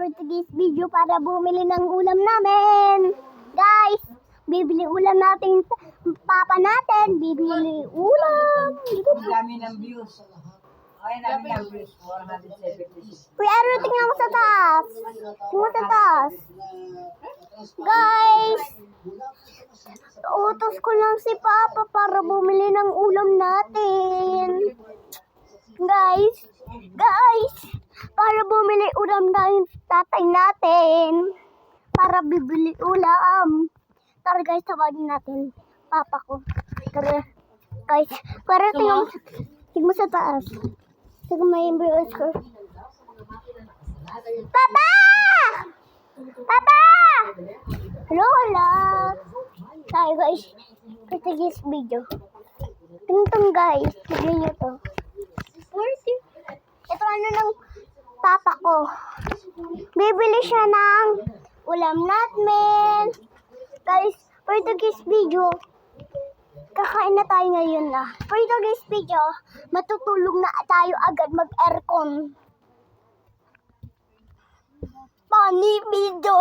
Portuguese video para bumili ng ulam namin. Guys, bibili ulam natin. Papa natin, bibili ulam. Ang dami ng views. Ay, dami ng views. 476. Kuya Aro, tingnan mo sa taas. Tingnan mo sa taas. Guys, utos ko lang si Papa para bumili ng ulam natin. Guys, para bumili ulam ng tatay natin. Para bibili ulam. Tara guys, tawagin natin Papa ko. Tara guys, para tingnan mo sa taas. Tingnan mo yung viewers ko. Papa! Papa! Lola! Tayo guys, Portuguese video. Tingnan guys, tignan nyo to. Ito ano ng Papa ko. Bibili siya ng ulam natin. Guys, Portuguese video. Kakain na tayo ngayon na. Portuguese video, matutulog na tayo agad mag-aircon. Funny video.